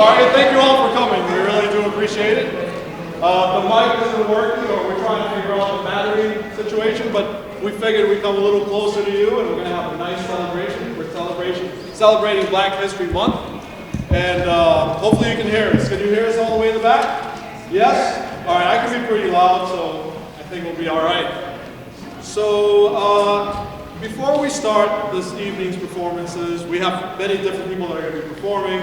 right, thank you all for coming. We really do appreciate it. The mic isn't working, or we're trying to figure out the battery situation, but we figured we'd come a little closer to you, and we're going to have a nice celebration. We're celebrating Black History Month, and hopefully you can hear us. Can you hear us all the way in the back? Yes? All right, I can be pretty loud, so I think we'll be all right. So, before we start this evening's performances, we have many different people that are going to be performing,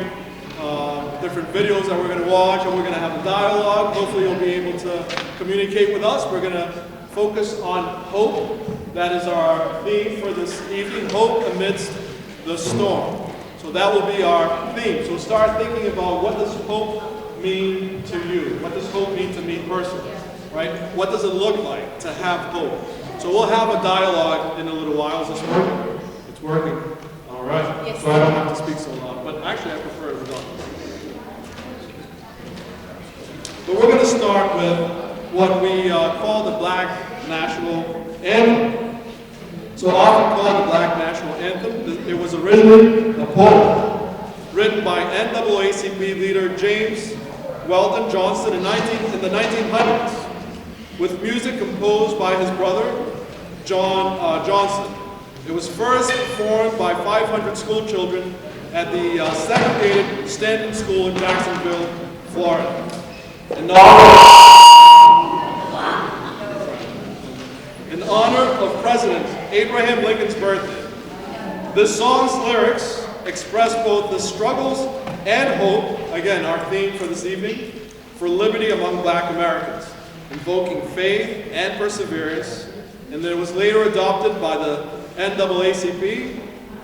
different videos that we're going to watch, and we're going to have a dialogue. Hopefully you'll be able to communicate with us. We're going to focus on hope. That is our theme for this evening, hope amidst the storm. So that will be our theme. So start thinking about, what does hope mean to you? What does hope mean to me personally? Right? What does it look like to have hope? So we'll have a dialogue in a little while. Is this working? It's working. All right. Yes. So I don't have to speak so loud. But actually, I prefer it without. But we're going to start with what we call the Black National Anthem. So often called the Black National Anthem. It was originally a poem written by NAACP leader James Weldon Johnson in the 1900s, with music composed by his brother, John Johnson. It was first performed by 500 school children at the segregated Stanton School in Jacksonville, Florida. In honor of President Abraham Lincoln's birthday. This song's lyrics express both the struggles and hope, again, our theme for this evening, for liberty among Black Americans, invoking faith and perseverance, and then it was later adopted by the NAACP.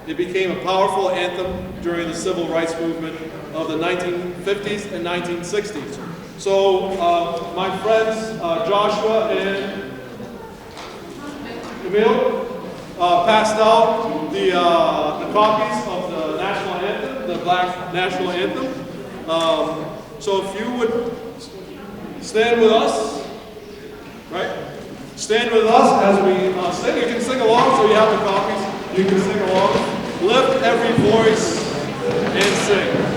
It became a powerful anthem during the civil rights movement of the 1950s and 1960s. So my friends Joshua and Emil passed out the copies of the national anthem, the Black National Anthem. So if you would stand with us, right? Stand with us as we sing. You can sing along, so you have the copies. You can sing along. Lift every voice and sing.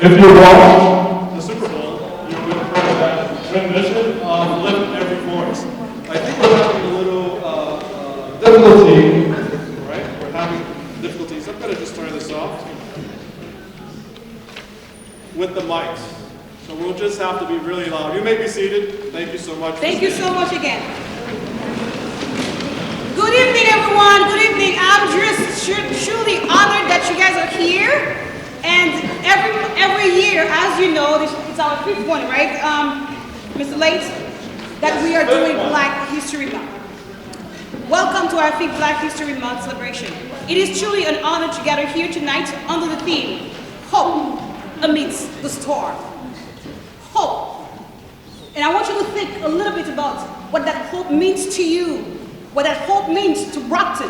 If you watch the Super Bowl, you would have heard that rendition of Lift Every Voice. I think we're having a little difficulty, right? We're having difficulties. I'm going to just turn this off with the mics. So So we'll just have to be really loud. You may be seated. Thank you so much. Thank you so much again. Good evening, everyone. Good evening. I'm just truly honored that you guys are here. And every year, as you know, it's our 5th one, right, Mr. Late, that we are doing Black History Month. Welcome to our 5th Black History Month celebration. It is truly an honor to gather here tonight under the theme, Hope Amidst the Storm. Hope. And I want you to think a little bit about what that hope means to you, what that hope means to Brockton,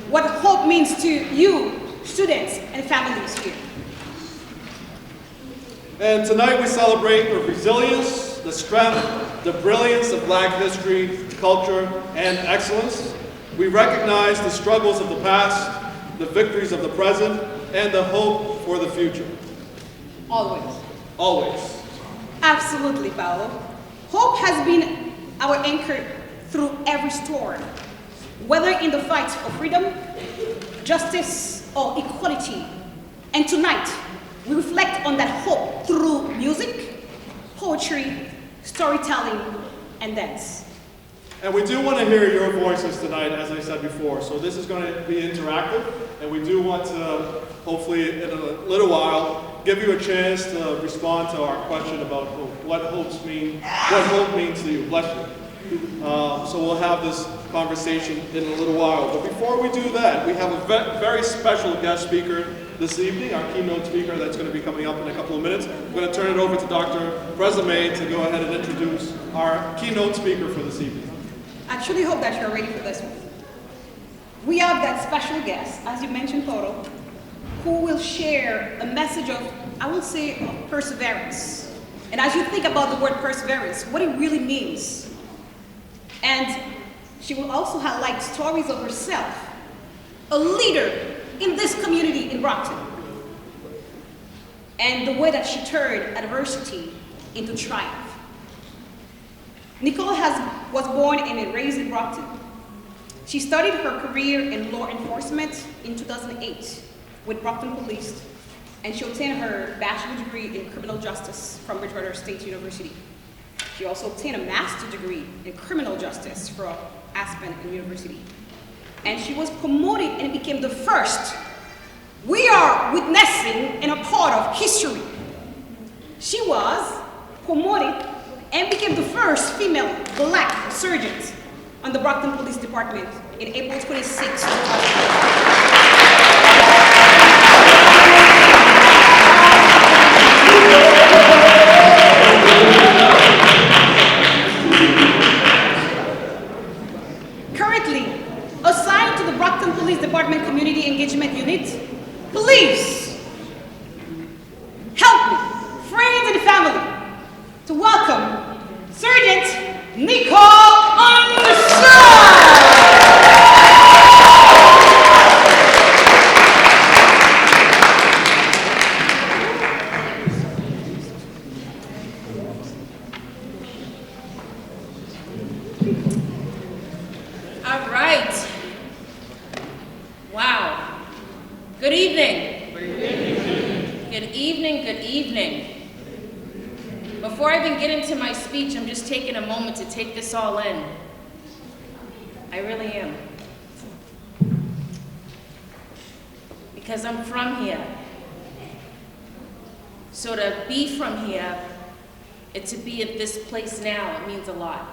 what hope means to you, students and families here. And tonight we celebrate the resilience, the strength, the brilliance of Black history, culture, and excellence. We recognize the struggles of the past, the victories of the present, and the hope for the future. Always. Always. Absolutely, Paolo. Hope has been our anchor through every storm, whether in the fight for freedom, justice, or equality. And tonight, we reflect on that hope through music, poetry, storytelling, and dance. And we do want to hear your voices tonight, as I said before. So this is going to be interactive, and we do want to, hopefully in a little while, give you a chance to respond to our question about hope. What hope means to you. Bless you. So we'll have this conversation in a little while. But before we do that, we have a very special guest speaker this evening, our keynote speaker that's going to be coming up in a couple of minutes. I'm going to turn it over to Dr. Bresamay to go ahead and introduce our keynote speaker for this evening. I truly hope that you're ready for this one. We have that special guest, as you mentioned, Toto, who will share a message of, I will say, of perseverance. And as you think about the word perseverance, what it really means. And she will also highlight stories of herself, a leader in this community in Brockton, and the way that she turned adversity into triumph. Nicole was born and raised in Brockton. She started her career in law enforcement in 2008 with Brockton Police, and she obtained her bachelor's degree in criminal justice from Bridgewater State University. She also obtained a master's degree in criminal justice from Aspen University. And she was promoted and became the first. We are witnessing and a part of history. She was promoted and became the first female Black sergeant on the Brockton Police Department in April 26, 2000. Currently assigned to the Brockton Police Department Community Engagement Unit, please help me, friends and family, to welcome Sergeant Nicole Underside. All right. Wow. Good evening. Good evening. Good evening. Good evening. Before I even get into my speech, I'm just taking a moment to take this all in. I really am. Because I'm from here. So to be from here, and to be at this place now, it means a lot.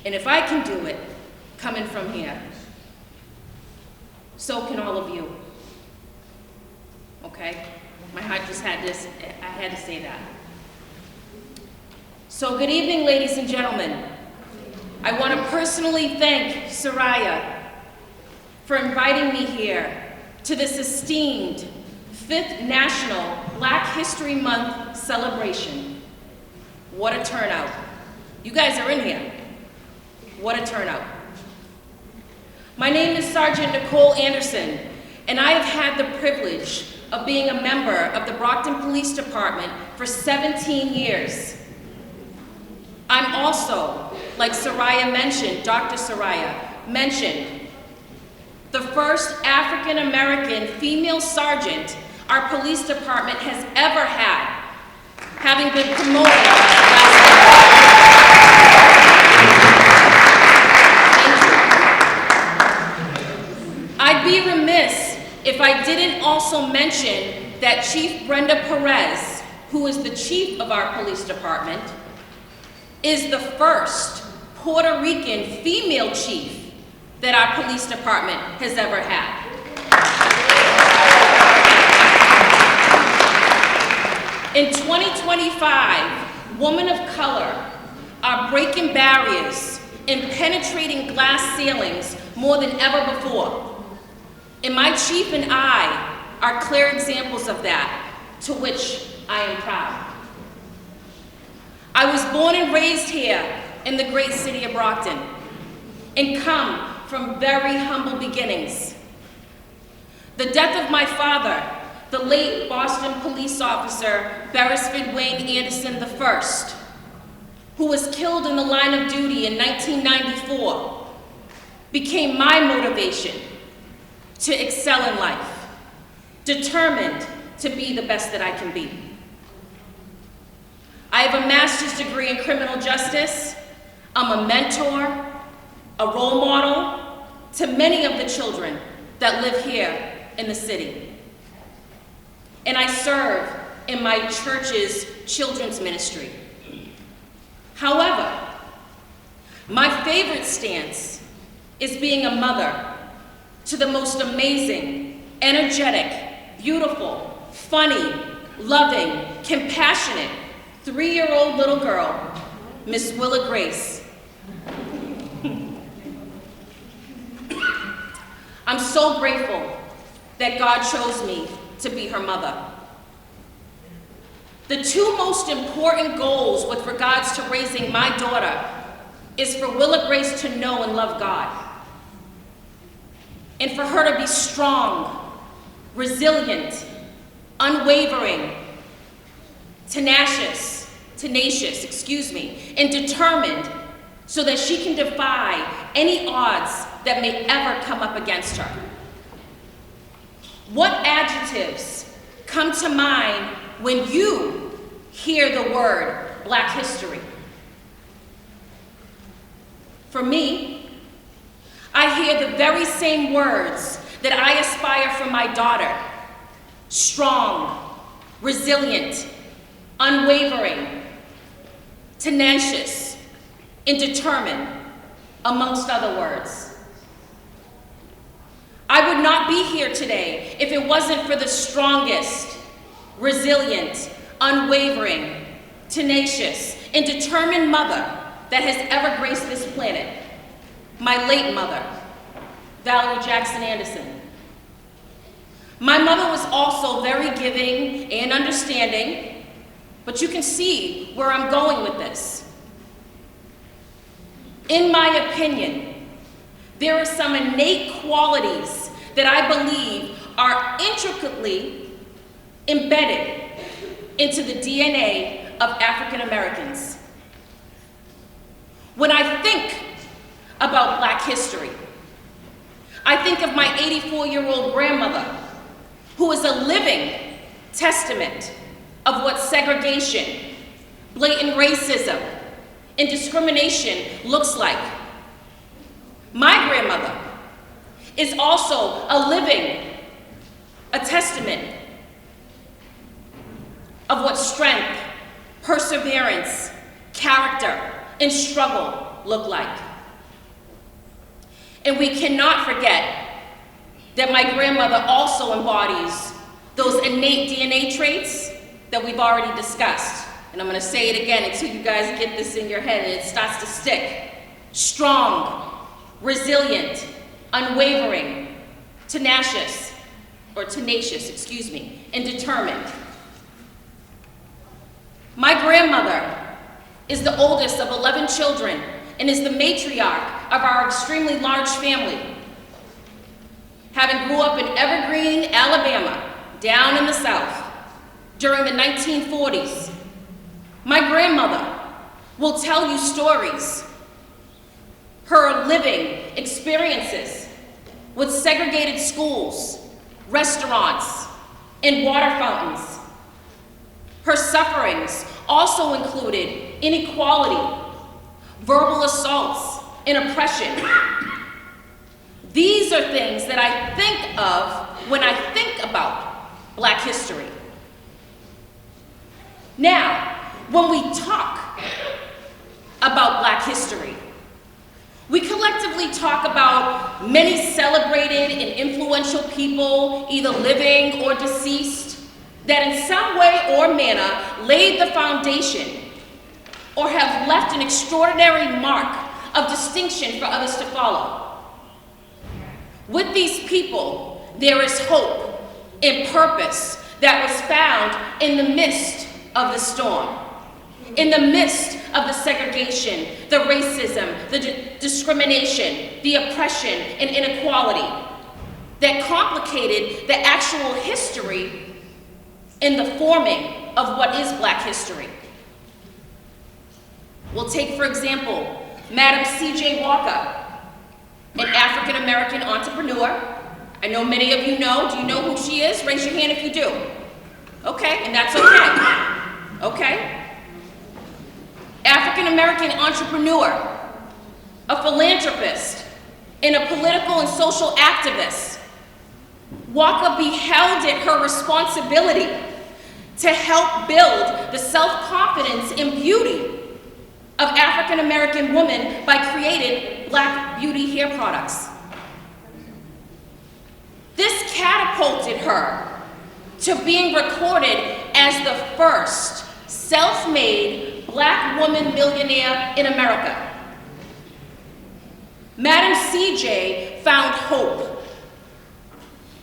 And if I can do it, coming from here, so can all of you. Okay? My heart just had this, I had to say that. So good evening, ladies and gentlemen. I want to personally thank Soraya for inviting me here to this esteemed 5th National Black History Month celebration. What a turnout. You guys are in here. What a turnout. My name is Sergeant Nicole Anderson, and I have had the privilege of being a member of the Brockton Police Department for 17 years. I'm also, like Soraya mentioned, Dr. Soraya mentioned, the first African-American female sergeant our police department has ever had having been promoted last year. I'd be remiss if I didn't also mention that Chief Brenda Perez, who is the chief of our police department, is the first Puerto Rican female chief that our police department has ever had. In 2025, women of color are breaking barriers and penetrating glass ceilings more than ever before. And my chief and I are clear examples of that, to which I am proud. I was born and raised here in the great city of Brockton and come from very humble beginnings. The death of my father, the late Boston police officer Beresford Wayne Anderson I, who was killed in the line of duty in 1994, became my motivation to excel in life, determined to be the best that I can be. I have a master's degree in criminal justice. I'm a mentor, a role model to many of the children that live here in the city. And I serve in my church's children's ministry. However, my favorite stance is being a mother to the most amazing, energetic, beautiful, funny, loving, compassionate 3-year-old little girl, Miss Willa Grace. I'm so grateful that God chose me to be her mother. The two most important goals with regards to raising my daughter is for Willa Grace to know and love God, and for her to be strong, resilient, unwavering, tenacious, and determined so that she can defy any odds that may ever come up against her. What adjectives come to mind when you hear the word Black history? For me, I hear the very same words that I aspire for my daughter: strong, resilient, unwavering, tenacious, and determined, amongst other words. I would not be here today if it wasn't for the strongest, resilient, unwavering, tenacious, and determined mother that has ever graced this planet, my late mother, Valerie Jackson Anderson. My mother was also very giving and understanding, but you can see where I'm going with this. In my opinion, there are some innate qualities that I believe are intricately embedded into the DNA of African Americans. When I think about Black history, I think of my 84-year-old grandmother, who is a living testament of what segregation, blatant racism, and discrimination looks like. My grandmother is also a testament of what strength, perseverance, character, and struggle look like. And we cannot forget that my grandmother also embodies those innate DNA traits that we've already discussed. And I'm gonna say it again until you guys get this in your head and it starts to stick. Strong, resilient, unwavering, tenacious, and determined. My grandmother is the oldest of 11 children and is the matriarch of our extremely large family. Having grew up in Evergreen, Alabama, down in the South, during the 1940s, my grandmother will tell you stories, her living experiences with segregated schools, restaurants, and water fountains, her sufferings also included inequality, verbal assaults, and oppression. These are things that I think of when I think about Black history. Now, when we talk about Black history, we collectively talk about many celebrated and influential people, either living or deceased, that in some way or manner laid the foundation or have left an extraordinary mark of distinction for others to follow. With these people, there is hope and purpose that was found in the midst of the storm, in the midst of the segregation, the racism, the discrimination, the oppression, and inequality that complicated the actual history in the forming of what is Black history. We'll take, for example, Madam C.J. Walker, an African-American entrepreneur. I know many of you know. Do you know who she is? Raise your hand if you do. Okay, and that's okay. Okay. African-American entrepreneur, a philanthropist, and a political and social activist. Walker beheld it her responsibility to help build the self-confidence and beauty of African-American women by creating Black beauty hair products. This catapulted her to being recorded as the first self-made Black woman millionaire in America. Madam C.J. found hope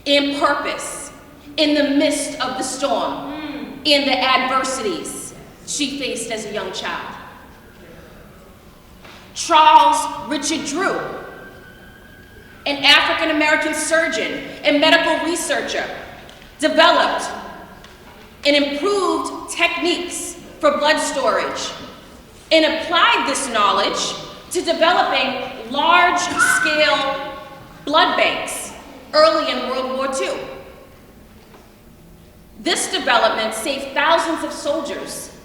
and purpose in the midst of the storm and the adversities she faced as a young child. Charles Richard Drew, an African-American surgeon and medical researcher, developed and improved techniques for blood storage and applied this knowledge to developing large-scale blood banks early in World War II. This development saved thousands of soldiers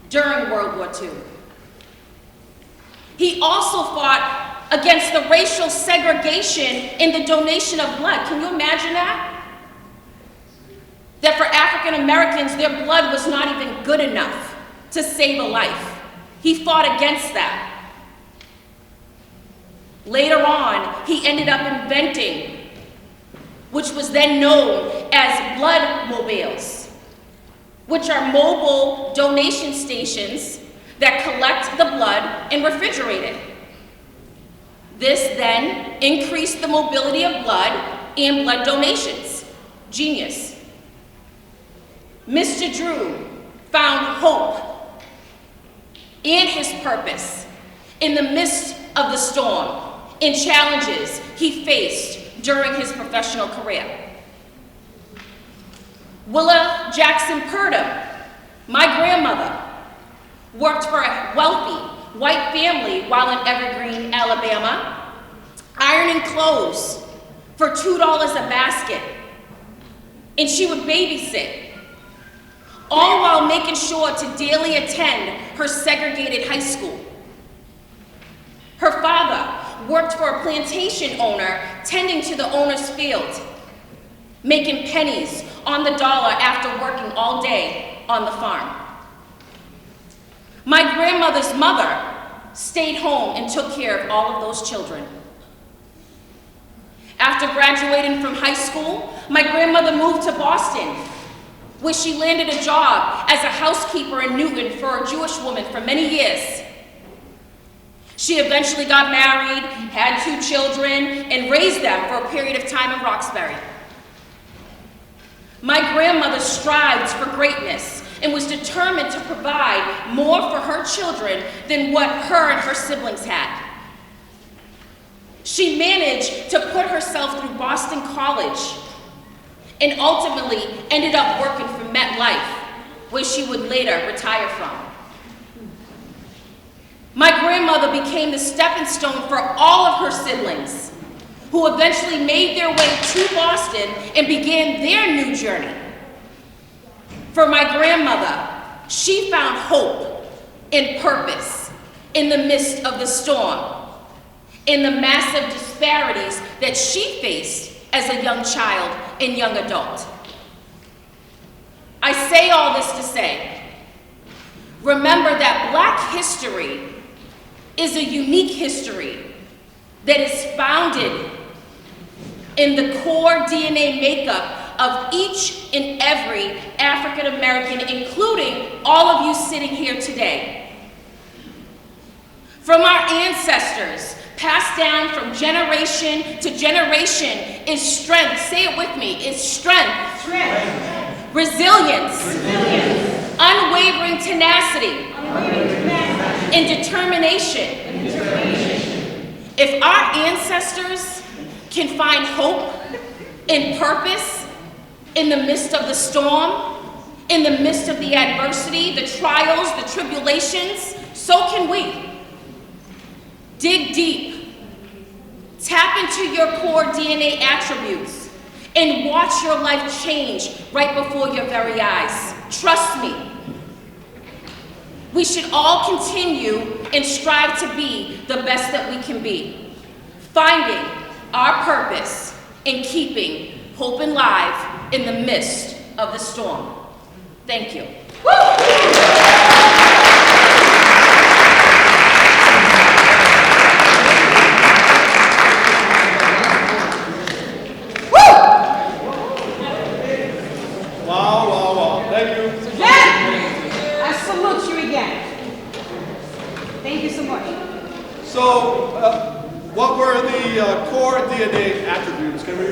during World War II. He also fought against the racial segregation in the donation of blood. Can you imagine that? That for African Americans, their blood was not even good enough to save a life. He fought against that. Later on, he ended up inventing, which was then known as blood mobiles, which are mobile donation stations that collect the blood and refrigerate it. This then increased the mobility of blood and blood donations. Genius. Mr. Drew found hope and his purpose in the midst of the storm and challenges he faced during his professional career. Willa Jackson Purdom, my grandmother, worked for a wealthy white family while in Evergreen, Alabama, ironing clothes for $2 a basket, and she would babysit, all while making sure to daily attend her segregated high school. Her father worked for a plantation owner tending to the owner's field, making pennies on the dollar after working all day on the farm. My grandmother's mother stayed home and took care of all of those children. After graduating from high school, my grandmother moved to Boston, where she landed a job as a housekeeper in Newton for a Jewish woman for many years. She eventually got married, had 2 children, and raised them for a period of time in Roxbury. My grandmother strived for greatness and was determined to provide more for her children than what her and her siblings had. She managed to put herself through Boston College and ultimately ended up working for MetLife, where she would later retire from. My grandmother became the stepping stone for all of her siblings, who eventually made their way to Boston and began their new journey. For my grandmother, she found hope and purpose in the midst of the storm, in the massive disparities that she faced as a young child and young adult. I say all this to say, remember that Black history is a unique history that is founded in the core DNA makeup of each and every African American, including all of you sitting here today. From our ancestors, passed down from generation to generation, is strength. Say it with me, is strength. Strength. Resilience. Resilience. Unwavering tenacity. Unwavering tenacity. And determination. And determination. If our ancestors can find hope and purpose in the midst of the storm, in the midst of the adversity, the trials, the tribulations, so can we. Dig deep, tap into your core DNA attributes, and watch your life change right before your very eyes. Trust me. We should all continue and strive to be the best that we can be, finding our purpose and keeping hope alive in the midst of the storm. Thank you. Wow. Thank you. Again, I salute you again. Thank you so much. So, what were the core DNA attributes? Can we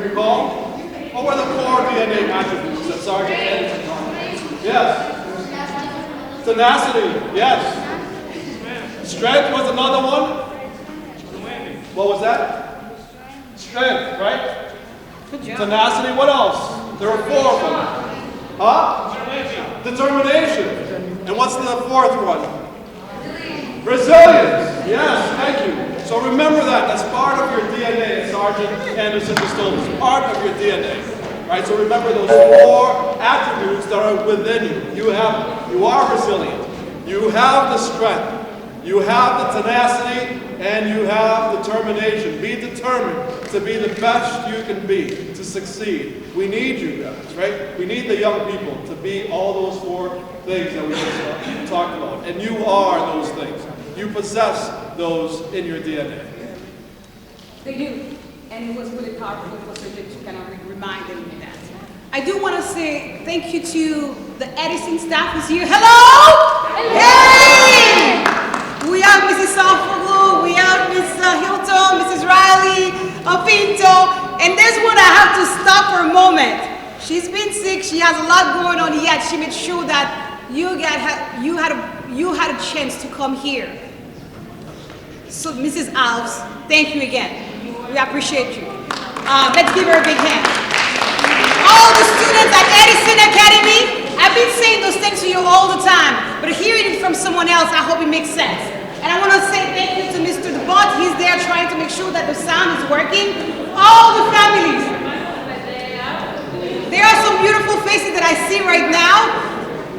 recall? What were the core DNA attributes that Sergeant Anderson taught? Yes. Tenacity. Yes. Strength was another one. What was that? Strength, right? Good job. Tenacity. What else? There were 4 of them. Huh? Determination. And what's the 4th one? Resilience. Yes, thank you. So remember that. That's part of your DNA, as Sergeant Anderson just told us. Part of your DNA. Right? So remember those 4 attributes that are within you. You are resilient. You have the strength. You have the tenacity, and you have determination. Be determined to be the best you can be, to succeed. We need you guys, right? We need the young people to be all those 4 things that we just talked about. And you are those things. You possess those in your DNA. They do. And it was really powerful for Sergeant to kind of remind them of that. I do want to say thank you to the Edison staff who's here. Hello! Hey! We have Mrs. Salfoglu, we have Ms. Hilton, Mrs. Riley, Pinto, and there's one I have to stop for a moment. She's been sick, she has a lot going on, yet she made sure that you had a chance to come here. So Mrs. Alves, thank you again. We appreciate you. Let's give her a big hand. All the students at Edison Academy, I've been saying those things to you all the time, but hearing it from someone else, I hope it makes sense. And I want to say thank you to Mr. DeBont. He's there trying to make sure that the sound is working. All the families. There are some beautiful faces that I see right now.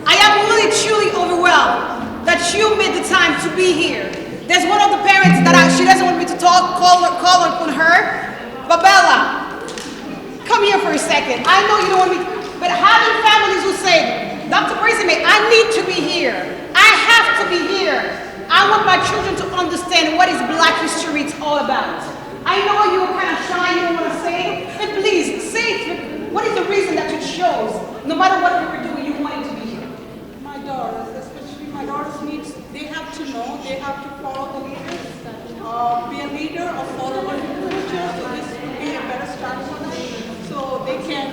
I am really, truly overwhelmed that you made the time to be here. There's one of the parents that she doesn't want me to call on her. Babella, come here for a second. I know you don't want me, but having families who say, Dr. Brisime, I need to be here. I have to be here. I want my children to understand what is Black history it's all about. I know you're kind of shy, you don't want to say it, but please, say it. What is the reason that you chose, no matter what you were doing, you wanted to be here? My daughters, especially my daughters needs, they have to know, they have to follow the leaders, be a leader or follow what the future, so this will be a better start for them, so they can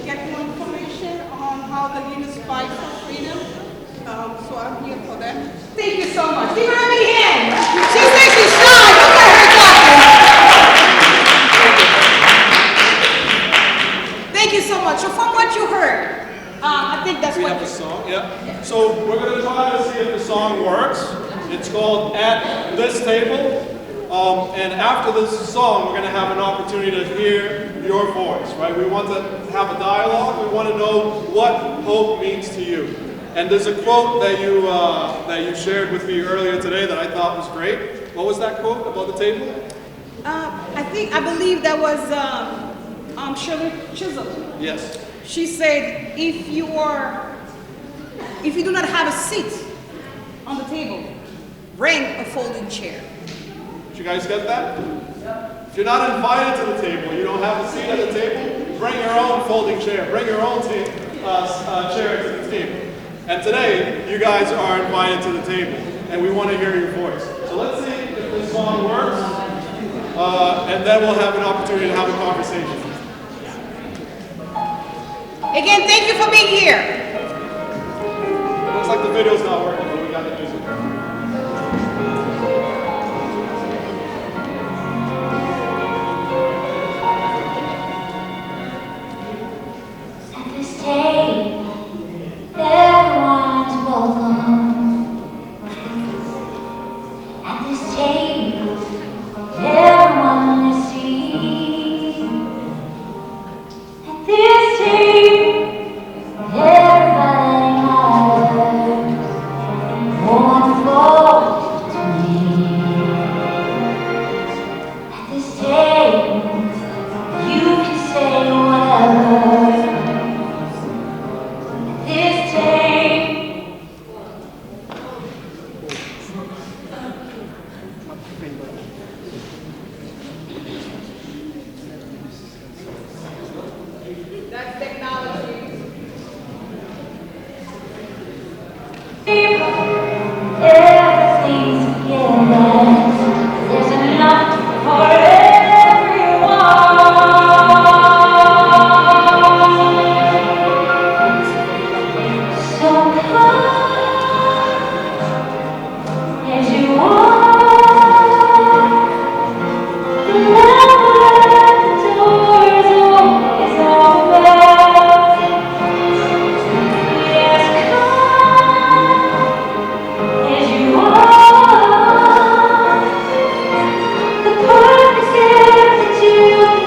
get more information on how the leaders fight for freedom. So I'm here for them. Thank you so much. Give her a big hand. She says she's shy. Look at her talking. Thank you so much. So from what you heard, I think that's We what have the song, yeah. So we're going to try to see if the song works. It's called At This Table. And after this song, we're going to have an opportunity to hear your voice, right? We want to have a dialogue. We want to know what hope means to you. And there's a quote that you shared with me earlier today that I thought was great. What was that quote about the table? I believe that was Shirley Chisholm. Yes. She said, if you do not have a seat on the table, bring a folding chair. Did you guys get that? If you're not invited to the table, you don't have a seat at the table, bring your own folding chair. Bring your own chair to the table. And today, you guys are invited to the table, and we want to hear your voice. So let's see if this song works, and then we'll have an opportunity to have a conversation. Again, thank you for being here. Looks like the video's not working, but we got the music. At this table, everyone's welcome. At this table, everyone is seen. At this table, everybody matters. One voice to me. At this table, you can say whatever. This table. That's technology. Everything's together. There's enough for everyone. So come as you are. The door's always open. Yes, come as you are. The purpose is that you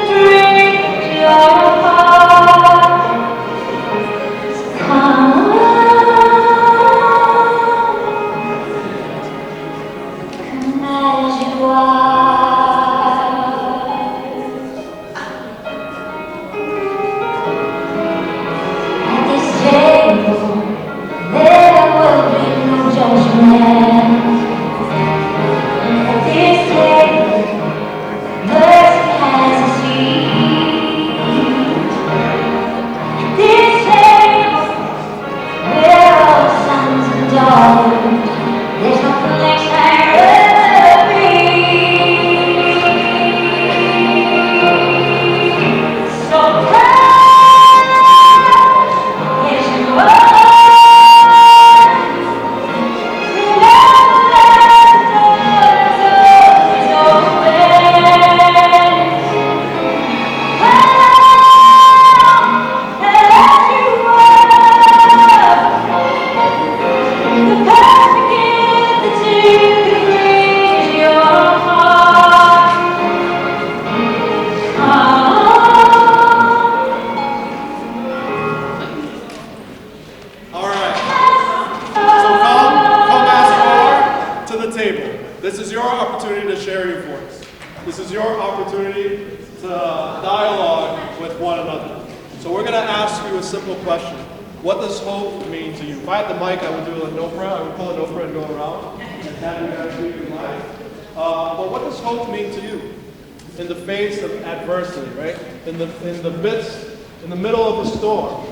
dream your heart. Come as you are. At this table, there will be no judgment. At this table, mercy has a seat. At this table, we're all sons and daughters. There's no place I'd rather be. So come as you are. All right. So come as you are to the table. This is your opportunity to share your voice. This is your opportunity to dialogue with one another. So we're going to ask you a simple question. What does hope mean to you? If I had the mic, I would do an Oprah. I would pull an Oprah and go around and have you guys read your life. But what does hope mean to you? In the face of adversity, right? In the middle of a storm.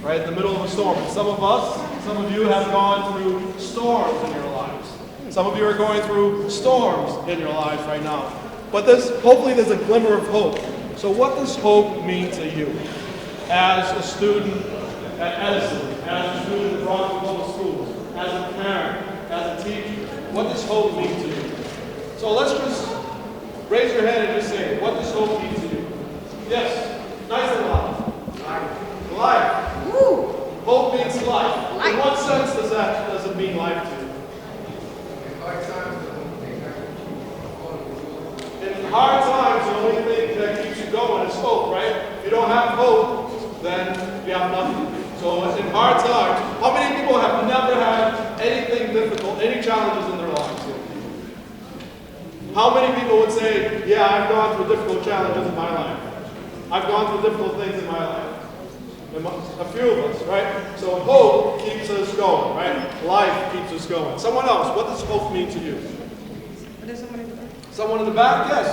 Right, in the middle of a storm. And some of you have gone through storms in your lives. Some of you are going through storms in your lives right now. But hopefully there's a glimmer of hope. So what does hope mean to you? As a student at Edison, as a student at Brockton Public Schools, as a parent, as a teacher, what does hope mean to you? So let's just raise your hand and just say, what does hope mean to you? Yes, nice and loud. Life. Woo! Hope means life. Life. In what sense does it mean life to you? In hard times, the only thing that keeps you going is hope, right? If you don't have hope, then you have nothing. So in hard times, how many people have never had anything difficult, any challenges in their lives? How many people would say, yeah, I've gone through difficult challenges in my life. I've gone through difficult things in my life. A few of us, right? So hope keeps us going, right? Life keeps us going. Someone else, what does hope mean to you? Someone in the back? Yes.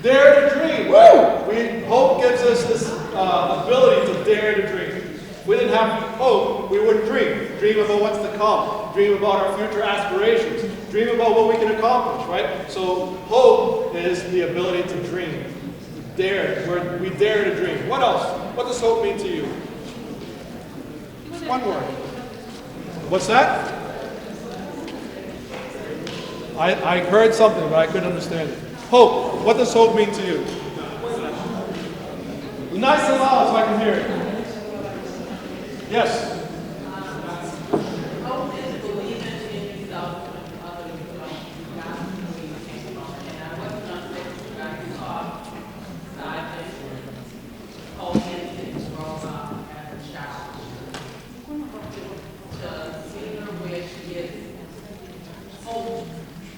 Dare to dream. Woo! Hope gives us this ability to dare to dream. If we didn't have hope, we wouldn't dream. Dream about what's to come. Dream about our future aspirations. Dream about what we can accomplish, right? So hope is the ability to dream. Dare. We dare to dream. What else? What does hope mean to you? One word. What's that? I heard something, but I couldn't understand it. Hope. What does hope mean to you? Nice and loud so I can hear it. Yes. Hope is believing in yourself when others don't. Not believing in yourself. And I wasn't going to say you guys talk. I think hope is growing up as a child. To see her where she is. Hope,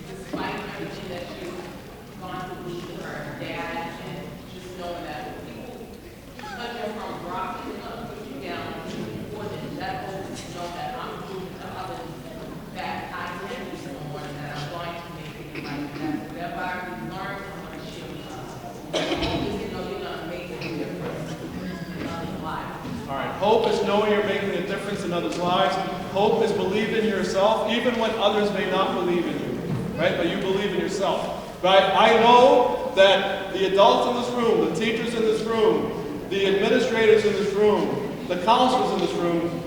despite everything that she's gone through with her dad, and just knowing that people, because you're from Brockton, they're going to put you down more than that. Hope to know that I'm proving to others that I can do more, and that I'm going to make it in life. That whatever I learn, I'm going to share with others. You know, you're going to make a difference in others' lives. All right. Hope is knowing you're making a difference in others' lives. Hope is believing in yourself, even when others may not believe in you, right? But you believe in yourself, right? I know that the adults in this room, the teachers in this room, the administrators in this room, the counselors in this room,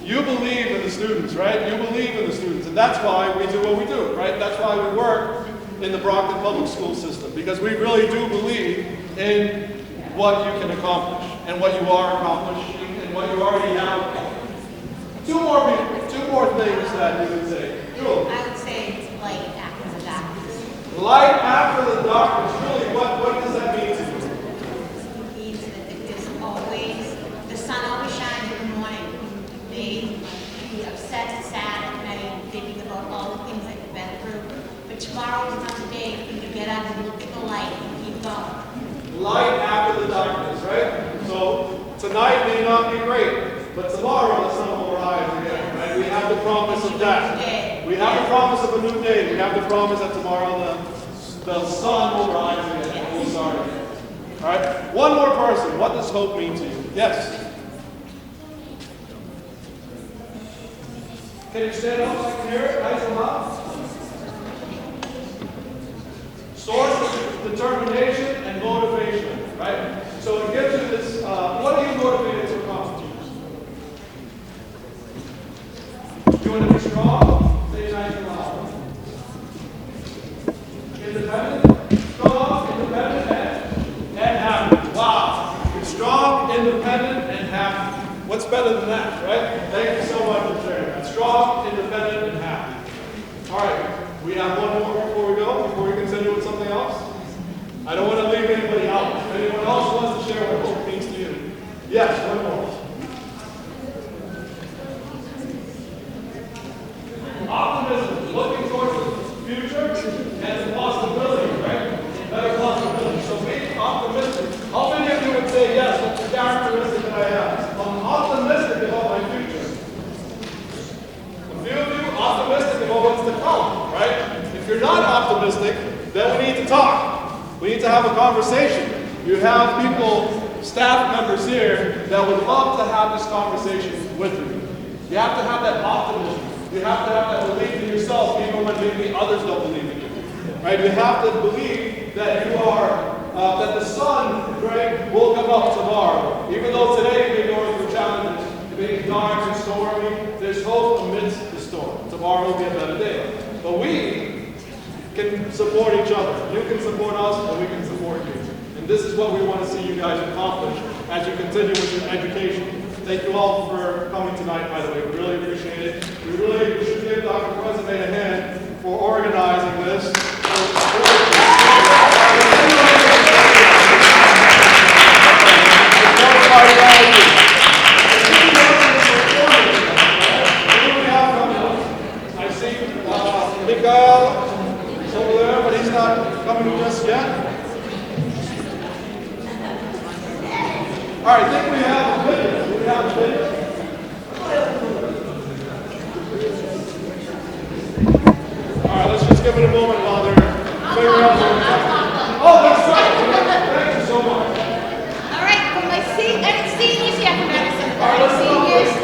you believe in the students, right? You believe in the students, and that's why we do what we do, right? That's why we work in the Brockton public school system, because we really do believe in what you can accomplish and what you are accomplishing and what you already have. Two more things that you would say. Julie. I would say it's light after the darkness. Light after the darkness. Really, what does that mean to you? It means that there's always, the sun always shines in the morning. They be upset and sad at night, thinking about all the things that you've been through. But tomorrow is another day for you to get up and look at the light and keep going. Light after the darkness, right? So tonight may not be great, but tomorrow the sun will rise again, right? We have the promise of that. We have the promise of a new day. We have the promise that tomorrow the sun will rise again. We'll start again. All right? One more person. What does hope mean to you? Yes? Can you stand up so I can hear it? Nice and loud. Source of determination and motivation, right? So it gives you this, what are you motivated to accomplish? You want to be strong? Say nice and loud. Independent? Strong, independent, and happy. Wow. You're strong, independent, and happy. What's better than that, right? Thank you so much for sharing that. Strong, independent, and happy. All right. We have one more before we go, before we continue with something else. I don't want to leave anybody out. If anyone else wants to share what hope means to you. Yes, one more. Optimism, looking towards the future and the possibility, right? Better possibility. So being optimistic. How many of you would say yes, that's the characteristic that I have? I'm optimistic about my future. A few of you optimistic about what's to come, right? If you're not optimistic, then we need to talk. We need to have a conversation. You have people, staff members here, that would love to have this conversation with you. You have to have that optimism. You have to have that belief in yourself, even when maybe others don't believe in you. Right? You have to believe that you are, that the sun, right, will come up tomorrow. Even though today you may be going through challenges, it may be dark and stormy, there's hope amidst the storm. Tomorrow will be a better day. But we can support each other. You can support us, and we can support you. And this is what we want to see you guys accomplish as you continue with your education. Thank you all for coming tonight, by the way. We really appreciate it. We really should give Dr. President a hand for organizing this. give it a moment while they're figuring out their time. Oh, that's right. Thank you so much. All right, for my seniors here from Madison. All right, let's go. Seniors.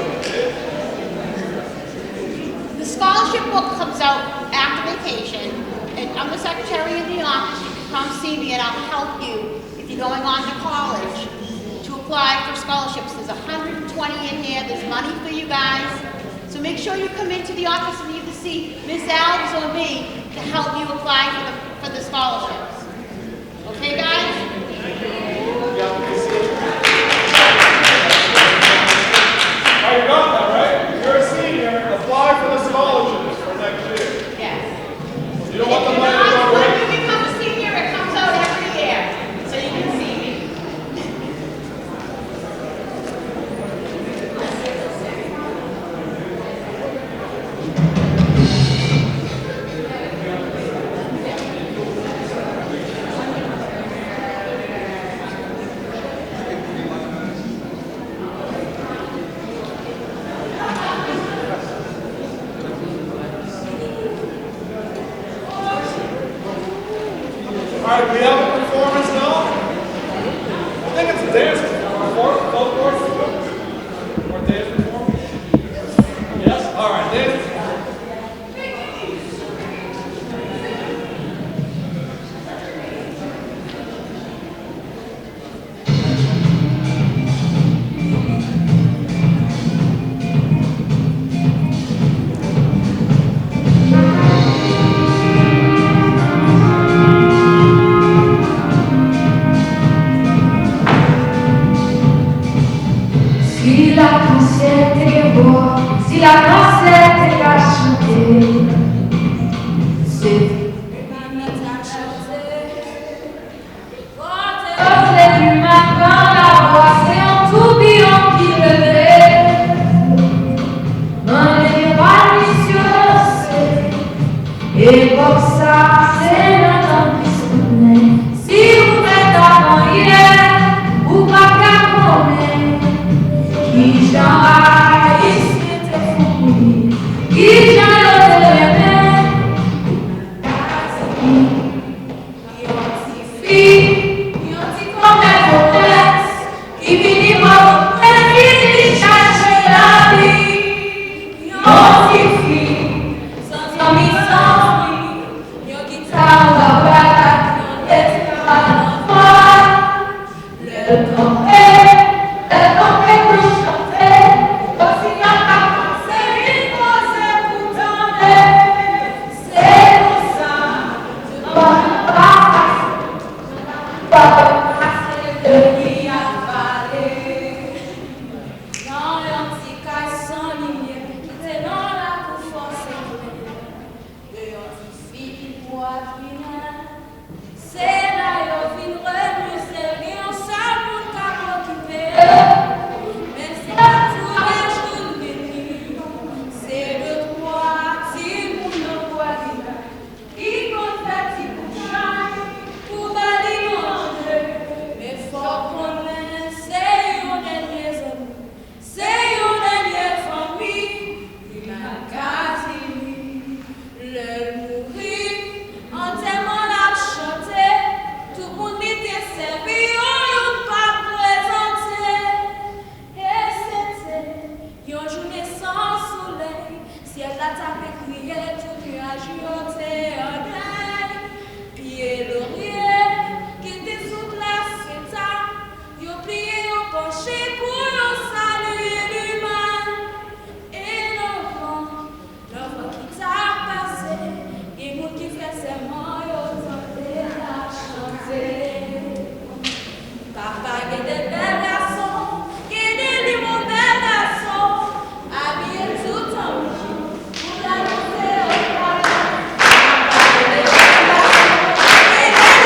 The scholarship book comes out after vacation, and I'm the secretary of the office. You can come see me, and I'll help you if you're going on to college to apply for scholarships. There's 120 in here. There's money for you guys. So make sure you come into the office and either see Miss Alves or me to help you apply for the scholarships. Okay, guys? Oh, you got that, right? You're a senior. Apply for the scholarships for next year. Yes. You don't want the If money to you're go not, when away. you become a senior, it comes out every year, so you can see me. All right, we have a performance now. I think it's a dance performance. Folklore or dance performance? Yes? All right, dance performance. Si la cassette est bois, si la cassette est à chanter, c'est du matin, la voix, c'est un tourbillon qui levait. Un étoile sur et pour ça, c'est notre pistonnet. Si vous faites avant hier, ou pas qu'à connaître, qui j'en ici était fou, qui j'en aimé, fille, comme elle vous qui finit par qui chercher la vie, fille, sans ami, sans vie, guitare, la balade, le temps est pour chanter, aussi bien qu'à c'est une pause pour donner, c'est pour ça, pas passer de qui a parlé, dans l'anticaille sans lumière, c'est dans la cour force et fille pour appuyer, c'est là il vient remuser, et on s'en pour qu'à occuper. Mais c'est pas tous les jours de nuit, c'est le trois, si vous ne voyez pas, qui confesse, qui couche, pour alimenter, mais faut qu'on ait, c'est une dernière zone, c'est une dernière famille, il m'a cassé, le mourir, en tellement la chanter, tout le monde était servi, on n'a pas présenté. Et c'était une journée sans soleil, si elle a tapé crié, tout nuage yoté en deuil. Pied laurier, qui était sous la feta, yo plié, yo penché pour saluer l'humain. Et l'enfant qui t'a passé, et nous qui fait serment, yo tenté la chanter. Papa, il y a des belles garçons, il y a des limons belles garçons, habillés tout en blanc, pour la danser au palais. Papa, il y a des belles garçons, il y a des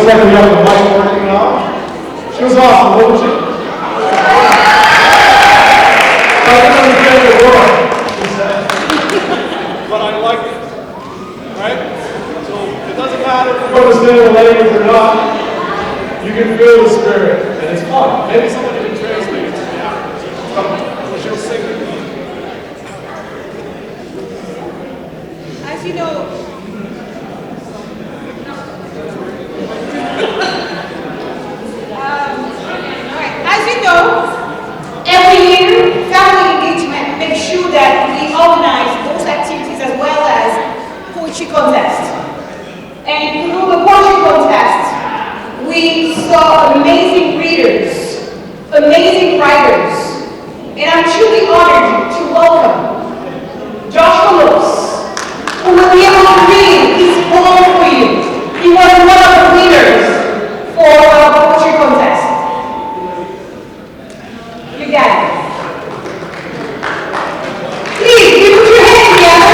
like we have the mic working now. She was awesome, wasn't she? I didn't understand the word, she said. But I like it. Right? So it doesn't matter if you understand the language or not. You can feel the spirit, and it's fun. Maybe somebody can translate it to me afterwards. She'll sing it. As you know, every year, family engagement makes sure that we organize those activities as well as poetry contest. And through the poetry contest, we saw amazing readers, amazing writers, and I'm truly honored to welcome Joshua Lewis, who will be able to read his poem for you. He was one of the readers for our poetry contest. You got it. Please, you put your hands together.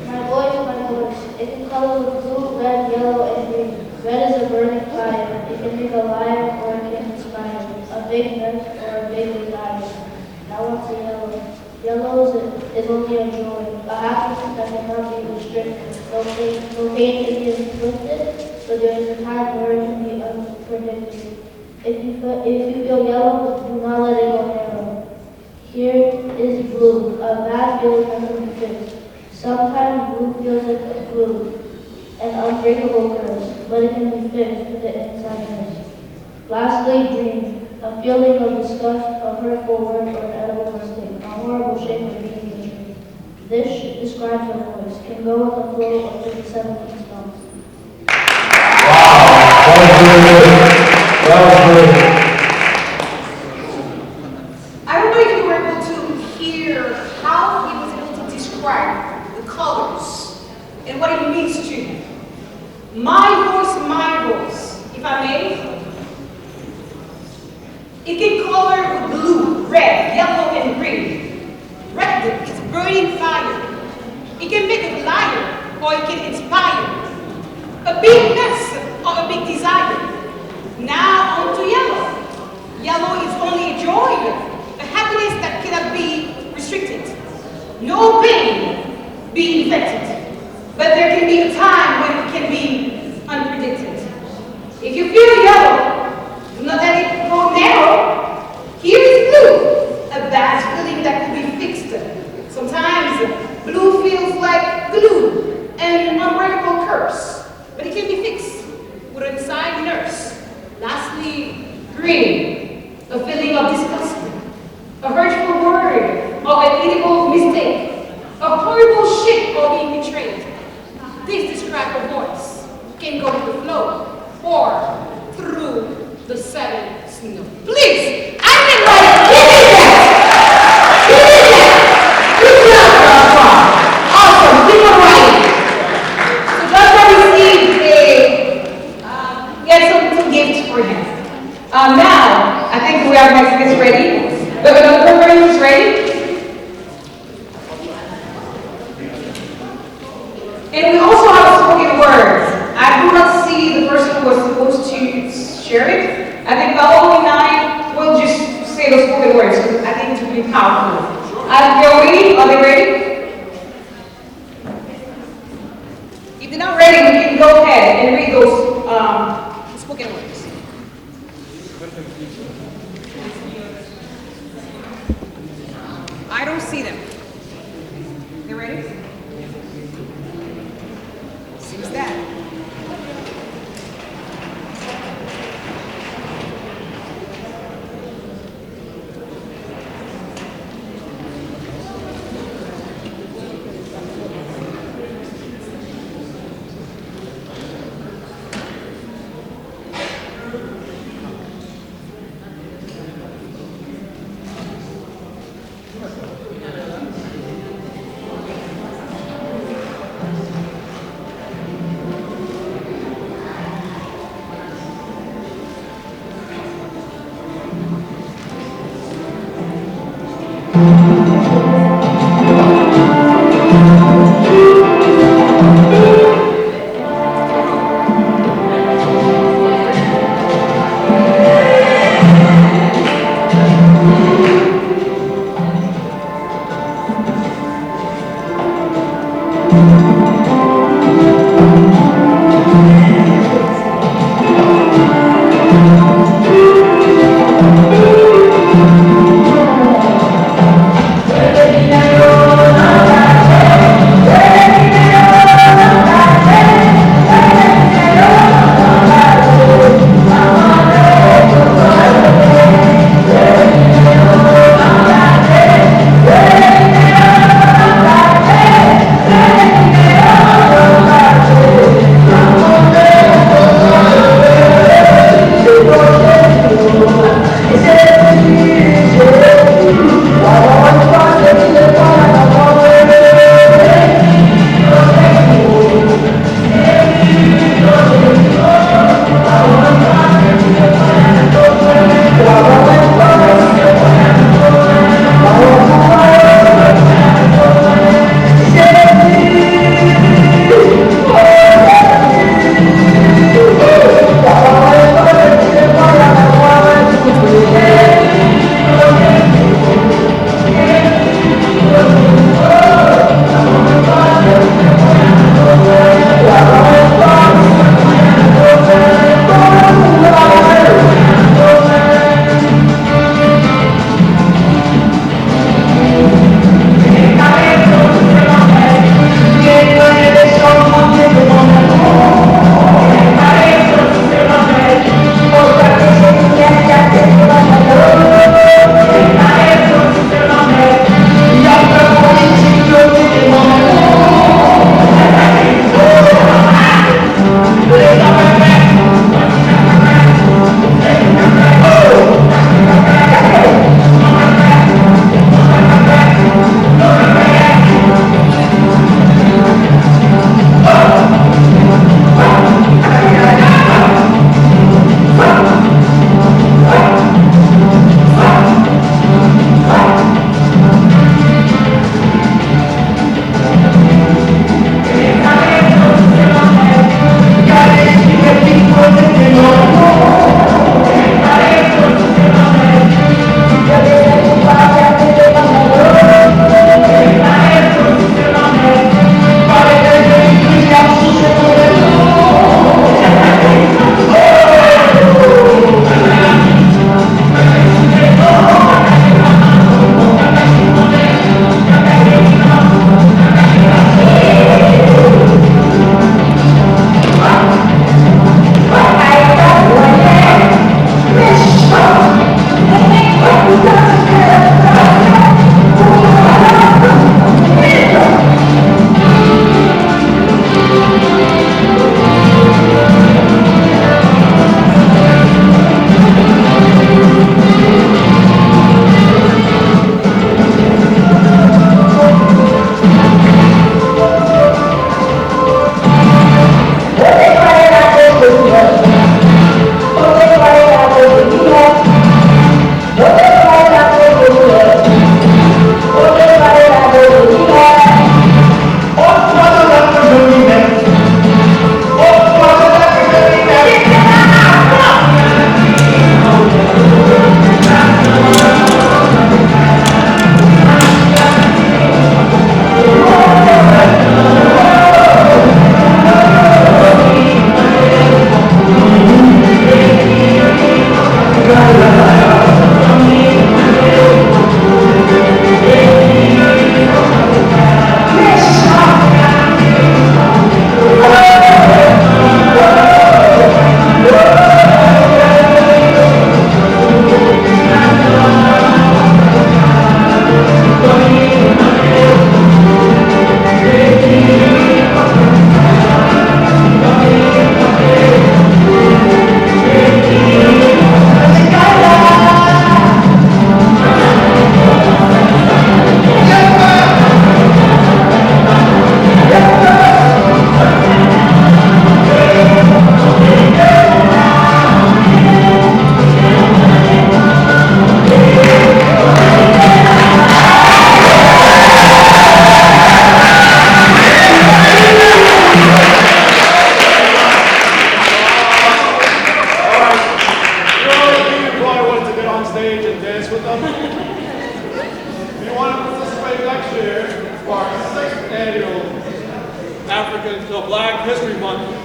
My voice, it can color with blue, red, yellow, and green. Red is a burning fire. It can make a lion or it can inspire. A big nurse or a big desire. Now what's a yellow? Yellow is only a joy, a happiness that cannot be restricted. No pain can be inflicted, but there is a time where it can be unpredicted. If you feel yellow, do not let it go narrow. Here is blue, a bad feeling that can be fixed. Sometimes blue feels like a flu, an unbreakable curse, but it can be fixed with the inside nurse. Lastly, green, a feeling of disgust, a hurtful word, or an edible mistake, a horrible shape of being betrayed. This describes a voice, can go with the flow of 57 stones. I don't know if you were able to hear how he was able to describe the colors and what it means to him. My voice, if I may. It can color with blue, red, yellow, and green. Red is burning fire. It can make a liar or it can inspire. A big mess or a big desire. Now on to yellow. Yellow is only a joy, a happiness that cannot be restricted. No pain be infected. But there can be a time when it can be unpredicted. If you feel yellow, do not let it go narrow. Here is blue, a bad feeling that could be fixed. Sometimes blue feels like glue and an unbreakable curse, but it can be fixed with an inside nurse. Lastly, green, a feeling of disgust, a hurtful word or an edible mistake, a horrible shit or being betrayed. This describes a voice, can go with the flow or through the 7 snow. Please, I mean like, give me that! Give me that! Good job, Joshua. Awesome, keep on writing. So Joshua received some gifts for him. Now, I think we have Mexicans ready. But another program is ready. And we also have spoken words. I do not see the person who was supposed to share it. I think Paolo and I will just say those spoken words because I think it's really powerful. Are they ready? If they're not ready, we can go ahead and read those spoken words. I don't see them. They ready? Seems that.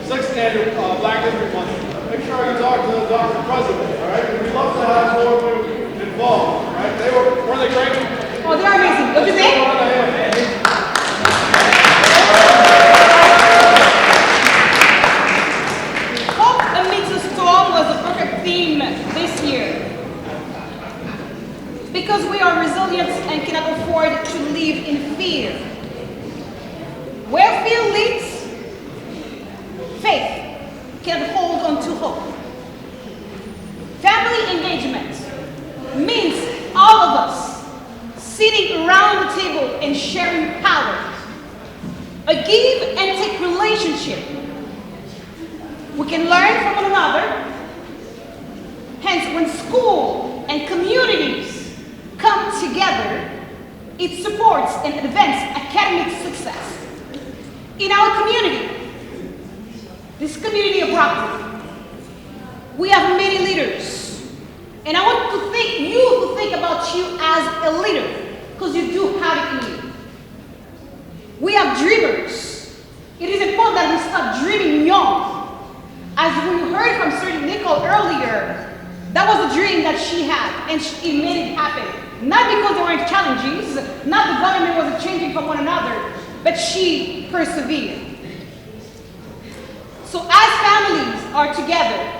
6th annual Black History Month. Make sure you talk to the president, all right? We'd love to have more of you involved, all right? Were they great? Oh, they're amazing. Don't you think? Hope amidst the storm was a perfect theme this year. Because we are resilient and cannot afford to live in fear. Where fear leads, faith can hold on to hope. Family engagement means all of us sitting around the table and sharing power. A give and take relationship. We can learn from one another. Hence, when school and communities come together, it supports and advances academic success. In our community, this community of Brockton, we have many leaders. And I want to think about you as a leader, because you do have it in you. We have dreamers. It is important that we start dreaming young. As we heard from Sir Nicole earlier, that was a dream that she had, and it made it happen. Not because there weren't challenges, not the government wasn't changing from one another, but she persevered. So as families are together,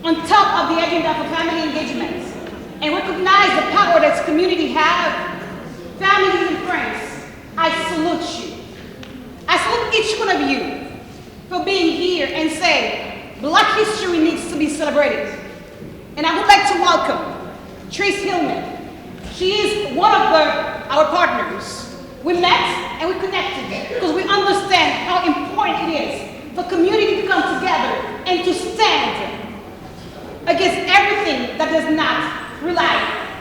on top of the agenda for family engagement, and recognize the power that community have, families and friends, I salute you. I salute each one of you for being here and say, Black history needs to be celebrated. And I would like to welcome Trace Hillman. She is one of our partners. We met and we connected because we understand how important it is for community to come together and to stand against everything that does not rely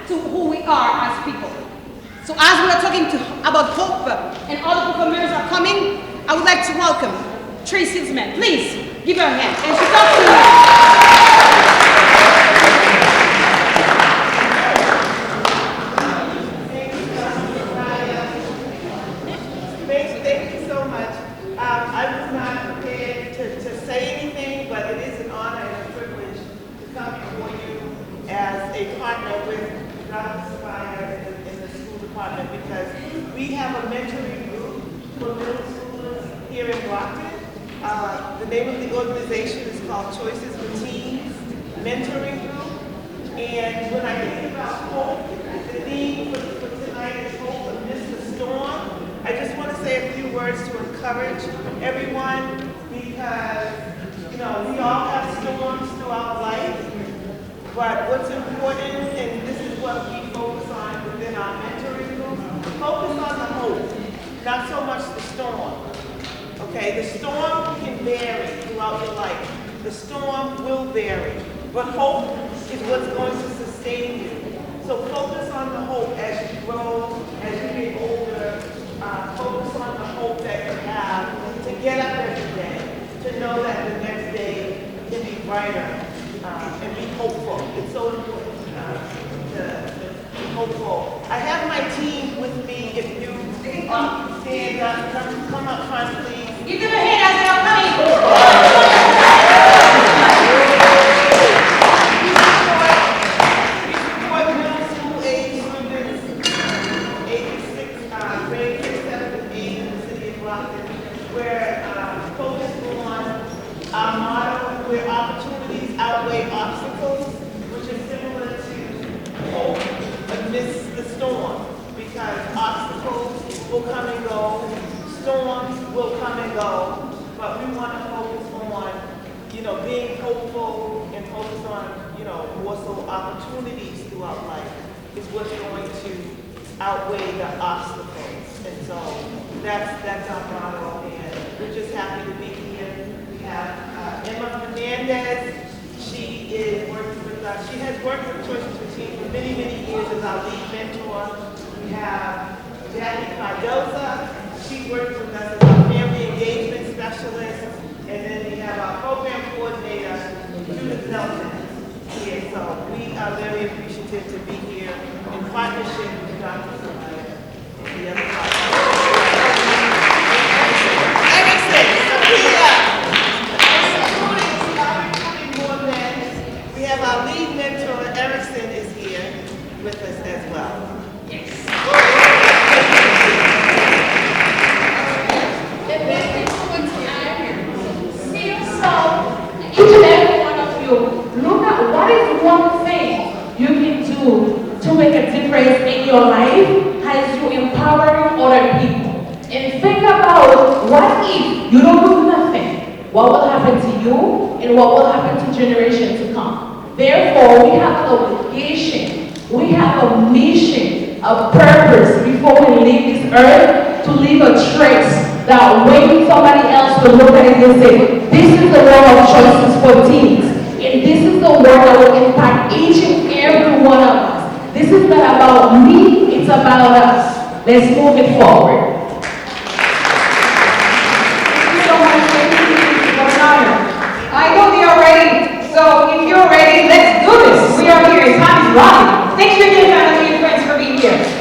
to who we are as people. So as we are talking about hope and other performers are coming, I would like to welcome Trace Hillman. Please give her a hand. And she talks to you. Thank you so much. I was not prepared to say anything, but it is an honor and a privilege to come before you as a partner with Dr. Soraya in the school department, because we have a mentoring group for middle schoolers here in Brockton. The name of the organization is called Choices for Teens Mentoring Group. And when I think about hope, the theme for tonight is hope amidst the storm. I just want to say a few words to encourage everyone, because, you know, we all have storms throughout life, but what's important, and this is what we focus on within our mentoring group, focus on the hope, not so much the storm. Okay, the storm can vary throughout your life. The storm will vary, but hope is what's going to sustain you. So focus on the hope as you grow, as you get older. Focus on the hope that you have to get up every day, to know that the next day can be brighter, and be hopeful. It's so important to be hopeful. I have my team with me. If you stand up, come up front, please. Give them a hand as they are coming. Where opportunities outweigh obstacles, which is similar to hope amidst the storm, because obstacles will come and go, storms will come and go, but we want to focus on, you know, being hopeful and focus on, you know, more so opportunities throughout life is what's going to outweigh the obstacles. And so that's our motto, and we're just happy to be here. We have Emma Fernandez. She is working with us. She has worked with Choices for Teens for many, many years as our lead mentor. We have Jackie Cardoza. She's worked with us as our family engagement specialist. And then we have our program coordinator, Judith Nelson, here. So we are very appreciative to be here in partnership with Dr. Soraya and the other partners. your life as you empowering other people. And think about what if you don't do nothing? What will happen to you and what will happen to generations to come? Therefore, we have an obligation, we have a mission, a purpose before we leave this earth to leave a trace that when somebody else will look at it and say, this is the world of choices for teens. And this is the world that will impact each and every one of us. This is not about me, it's about us. Let's move it forward. I know they are ready, so if you're ready, let's do this. We are here, time is running. Thanks for your family and friends for being here.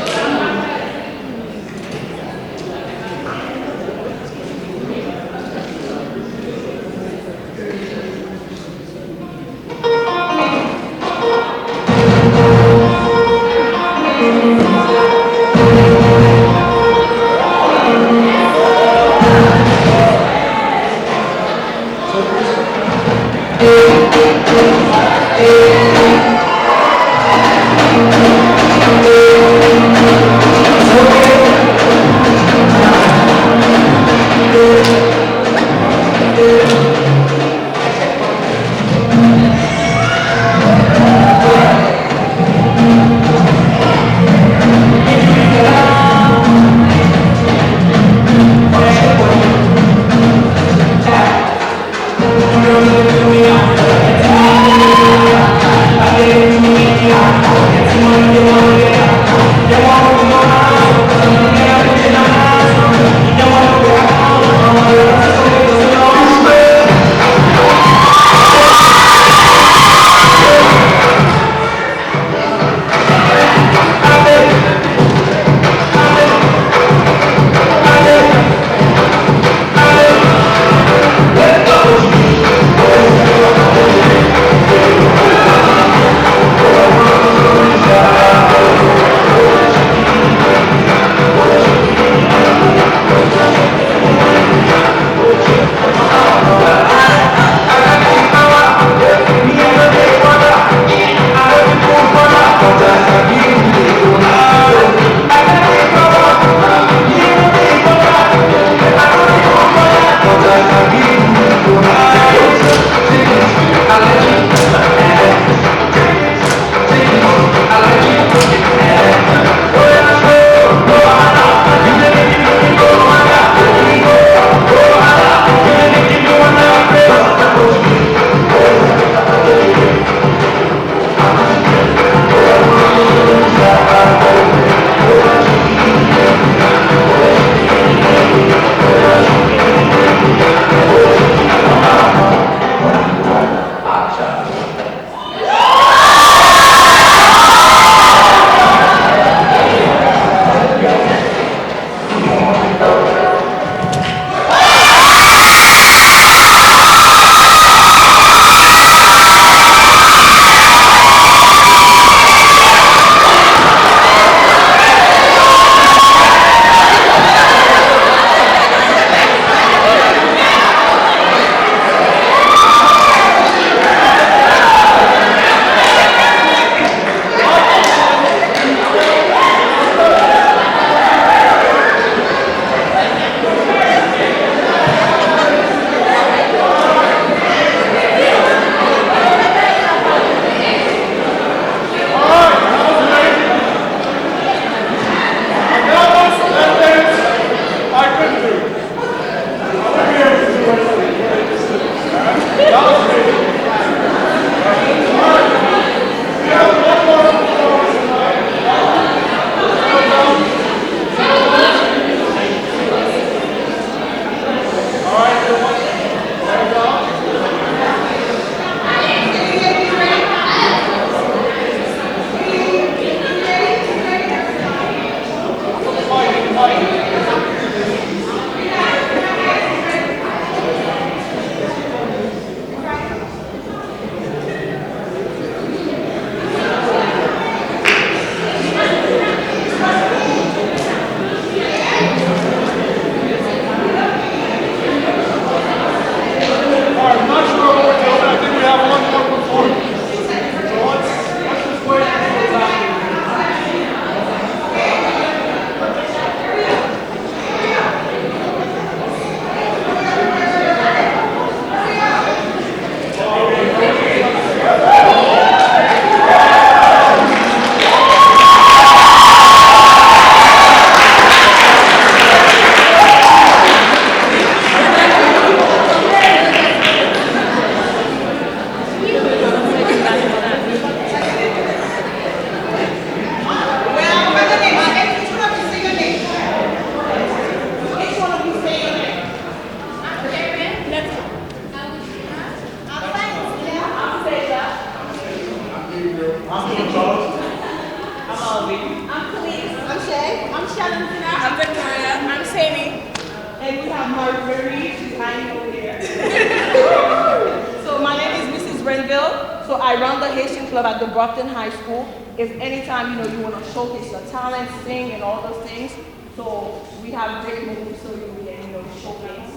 And we have Marie, she's hiding over there. So my name is Mrs. Renville. So I run the Haitian Club at the Brockton High School. If anytime, you want to showcase your talent, sing, and all those things. So we have great moves so you can, showcase.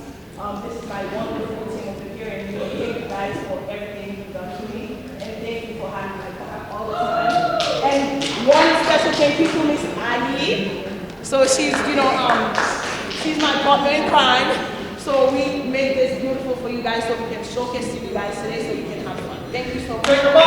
This is my wonderful team over here, and thank you guys for everything you've done to me. And thank you for having my back all the time. And one special thank you to Miss Aggie. So she's, she's my partner in crime. So we made this beautiful for you guys so we can showcase to you guys today so you can have fun. Thank you so much. Take a moment.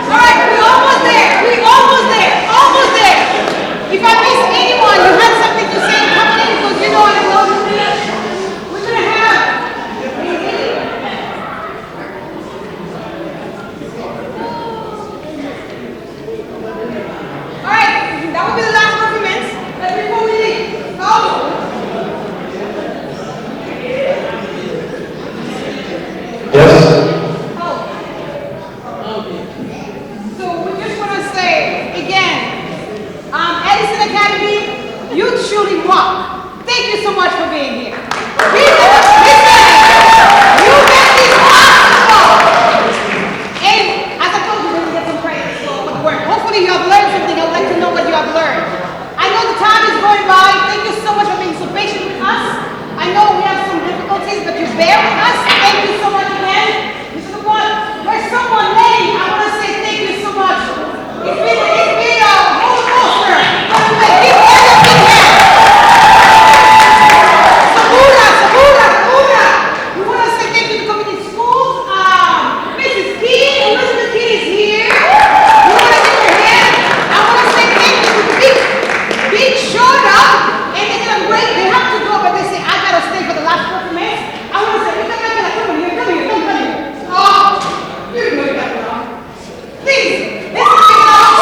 All right, we're almost there. We're almost there. Almost there. If I miss anyone, you have something to say, come on in because I know we're going to have. All right, that will be the last performance. But before we leave, go. Yes. So we just want to say again, Edison Academy, you truly rock. Thank you so much for being here. Listen, you make this possible. And as I told you, we're going to get some praise for the work. Hopefully you have learned something. I would like to know what you have learned. I know the time is going by. Thank you so much for being so patient with us. I know we have some difficulties, but you bear with us. Thank you so much again. This is the one where someone named. I want to say thank you so much. It's been a roller coaster. But we give them a big hand. Sabura. We want to say thank you to community schools. Mrs. Key, Elizabeth Key is here. We want to give her hand. I want to say thank you to Big showed up, and they did a great. They have to go, but they say I gotta stay for the last performance. I want to say, come here. Oh, you're doing that wrong. Please, let's give it up.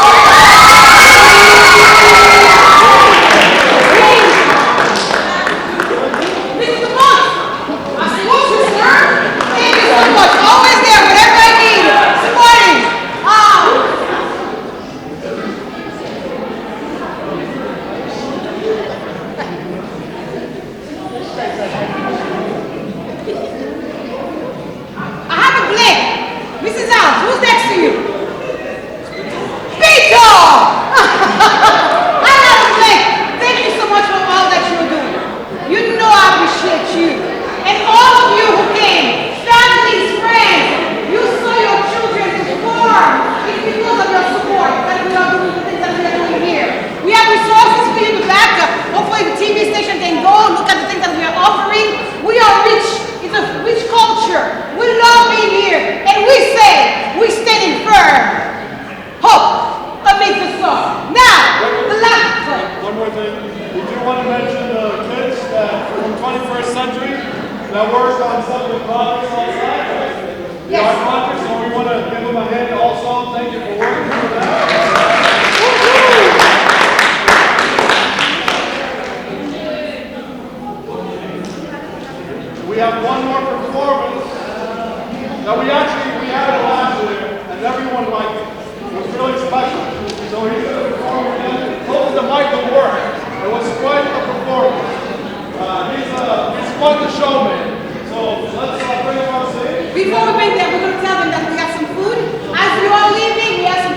This is the boss. I salute you, sir. Thank you so much. Always there, whatever I need. Supporting. I have a blink. Mrs. Allen, who's next to you? Peter! I have a blink. Thank you so much for all that you're doing. You know I appreciate you. And all of you who came, families, friends, you saw your children perform. It's because of your support that we are doing the things that we are doing here. We have resources for you to back up. Hopefully the TV station can go look at the things that we are offering. We are rich. It's a rich culture. We love being here. And we say, we standing firm. Hope amidst the storm. Now, the last one. One more thing. We do want to mention the kids that from 21st century that work on some of the projects outside. The art projects, so we want to give them a hand also. Thank you for working for that. We have one more performance that we had it last year, and everyone liked it. It was really special. So he's going to perform again. Close the mic will work. It was quite a performance. He's quite the showman. So let's bring him on stage. Before we bring them, we're going to tell them that we have some food. As you are leaving, we have some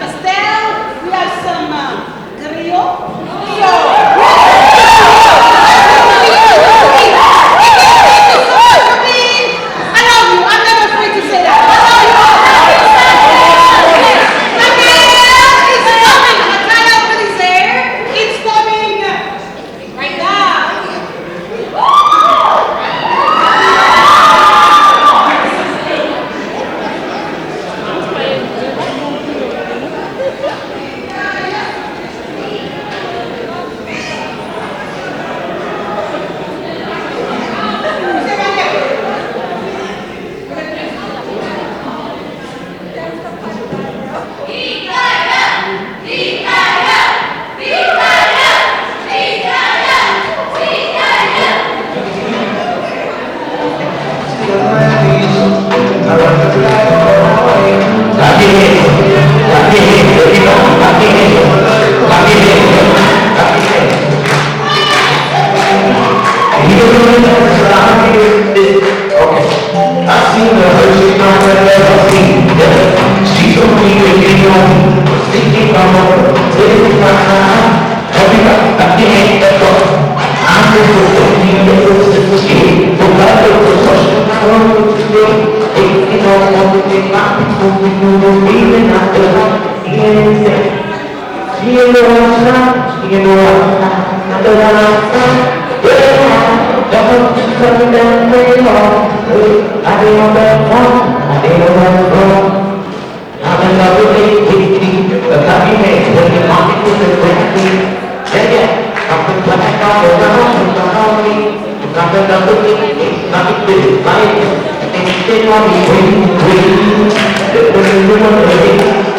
I'm in love with it, the happiness when you're walking with the gravity. Yeah, yeah, I'm the black all around, it's on me. I'm in love with it, it's not with it, life. It's still on me, waiting. The person you want to